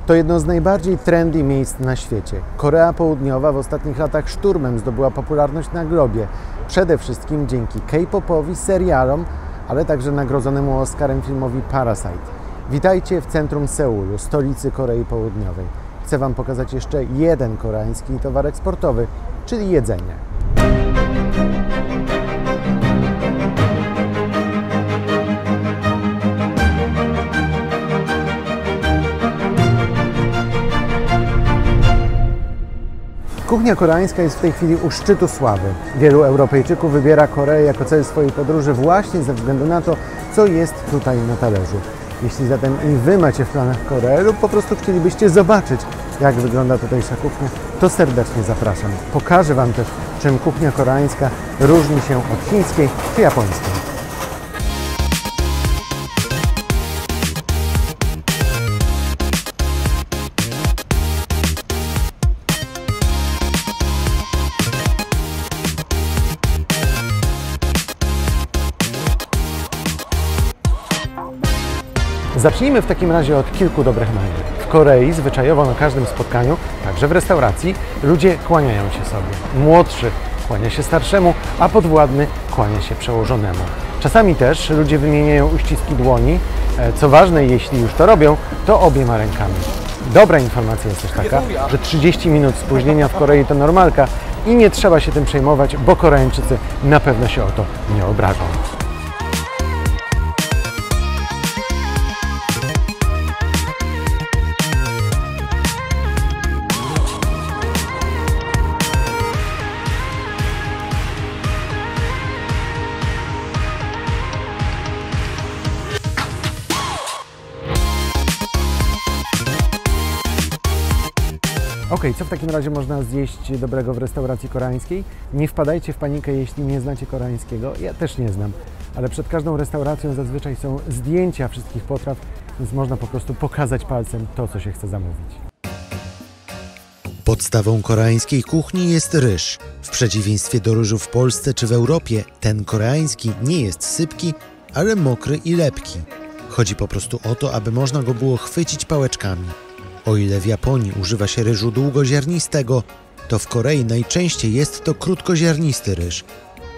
To jedno z najbardziej trendy miejsc na świecie. Korea Południowa w ostatnich latach szturmem zdobyła popularność na globie. Przede wszystkim dzięki K-popowi, serialom, ale także nagrodzonemu Oscarem filmowi Parasite. Witajcie w centrum Seulu, stolicy Korei Południowej. Chcę Wam pokazać jeszcze jeden koreański towar eksportowy, czyli jedzenie. Kuchnia koreańska jest w tej chwili u szczytu sławy. Wielu Europejczyków wybiera Koreę jako cel swojej podróży właśnie ze względu na to, co jest tutaj na talerzu. Jeśli zatem i Wy macie w planach Koreę lub po prostu chcielibyście zobaczyć, jak wygląda tutejsza kuchnia, to serdecznie zapraszam. Pokażę Wam też, czym kuchnia koreańska różni się od chińskiej czy japońskiej. Zacznijmy w takim razie od kilku dobrych manier. W Korei zwyczajowo na każdym spotkaniu, także w restauracji, ludzie kłaniają się sobie. Młodszy kłania się starszemu, a podwładny kłania się przełożonemu. Czasami też ludzie wymieniają uściski dłoni. Co ważne, jeśli już to robią, to obiema rękami. Dobra informacja jest też taka, że 30 minut spóźnienia w Korei to normalka i nie trzeba się tym przejmować, bo Koreańczycy na pewno się o to nie obrażą. Okej, co w takim razie można zjeść dobrego w restauracji koreańskiej? Nie wpadajcie w panikę, jeśli nie znacie koreańskiego. Ja też nie znam, ale przed każdą restauracją zazwyczaj są zdjęcia wszystkich potraw, więc można po prostu pokazać palcem to, co się chce zamówić. Podstawą koreańskiej kuchni jest ryż. W przeciwieństwie do ryżu w Polsce czy w Europie, ten koreański nie jest sypki, ale mokry i lepki. Chodzi po prostu o to, aby można go było chwycić pałeczkami. O ile w Japonii używa się ryżu długoziarnistego, to w Korei najczęściej jest to krótkoziarnisty ryż.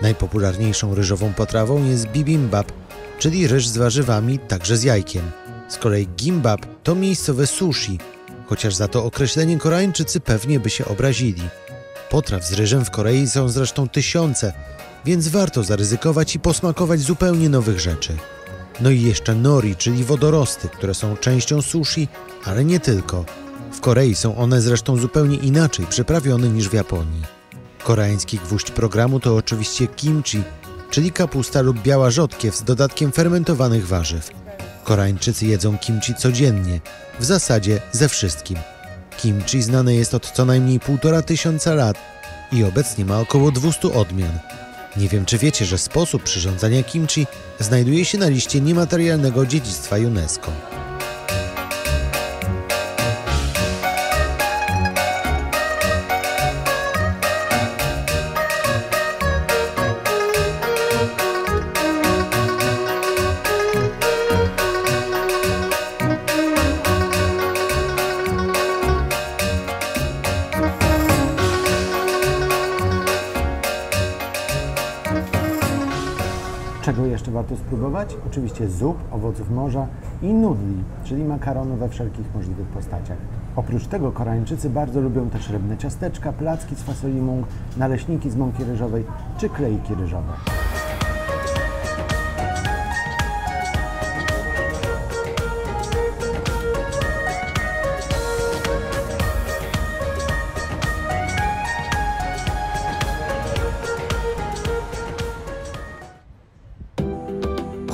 Najpopularniejszą ryżową potrawą jest bibimbap, czyli ryż z warzywami, także z jajkiem. Z kolei gimbap to miejscowe sushi, chociaż za to określenie Koreańczycy pewnie by się obrazili. Potraw z ryżem w Korei są zresztą tysiące, więc warto zaryzykować i posmakować zupełnie nowych rzeczy. No i jeszcze nori, czyli wodorosty, które są częścią sushi, ale nie tylko. W Korei są one zresztą zupełnie inaczej przyprawione niż w Japonii. Koreański gwóźdź programu to oczywiście kimchi, czyli kapusta lub biała rzodkiew z dodatkiem fermentowanych warzyw. Koreańczycy jedzą kimchi codziennie, w zasadzie ze wszystkim. Kimchi znane jest od co najmniej 1500 lat i obecnie ma około 200 odmian. Nie wiem, czy wiecie, że sposób przyrządzania kimchi znajduje się na liście niematerialnego dziedzictwa UNESCO. Czego jeszcze warto spróbować? Oczywiście zup, owoców morza i nudli, czyli makaronu we wszelkich możliwych postaciach. Oprócz tego Koreańczycy bardzo lubią też rybne ciasteczka, placki z fasoli mung, naleśniki z mąki ryżowej czy kleiki ryżowe.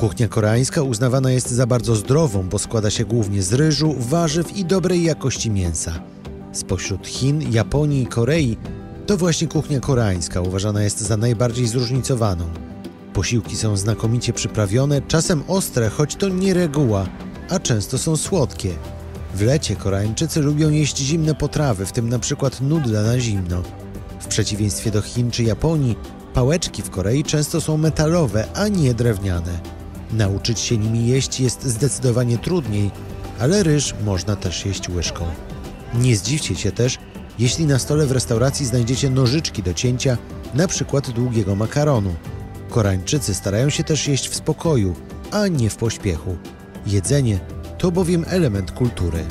Kuchnia koreańska uznawana jest za bardzo zdrową, bo składa się głównie z ryżu, warzyw i dobrej jakości mięsa. Spośród Chin, Japonii i Korei to właśnie kuchnia koreańska uważana jest za najbardziej zróżnicowaną. Posiłki są znakomicie przyprawione, czasem ostre, choć to nie reguła, a często są słodkie. W lecie Koreańczycy lubią jeść zimne potrawy, w tym na przykład nudle na zimno. W przeciwieństwie do Chin czy Japonii, pałeczki w Korei często są metalowe, a nie drewniane. Nauczyć się nimi jeść jest zdecydowanie trudniej, ale ryż można też jeść łyżką. Nie zdziwcie się też, jeśli na stole w restauracji znajdziecie nożyczki do cięcia, na przykład długiego makaronu. Koreańczycy starają się też jeść w spokoju, a nie w pośpiechu. Jedzenie to bowiem element kultury.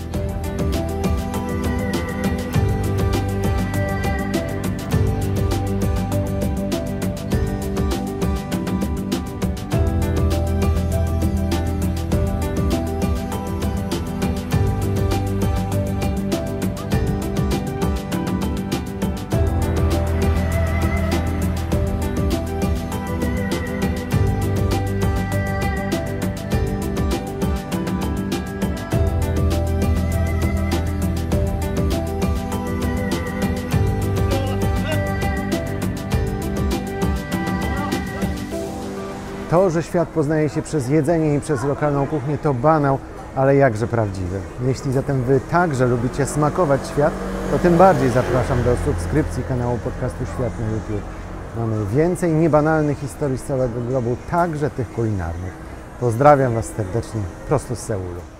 To, że świat poznaje się przez jedzenie i przez lokalną kuchnię, to banał, ale jakże prawdziwy. Jeśli zatem Wy także lubicie smakować świat, to tym bardziej zapraszam do subskrypcji kanału podcastu Świat na YouTube. Mamy więcej niebanalnych historii z całego globu, także tych kulinarnych. Pozdrawiam Was serdecznie, prosto z Seulu.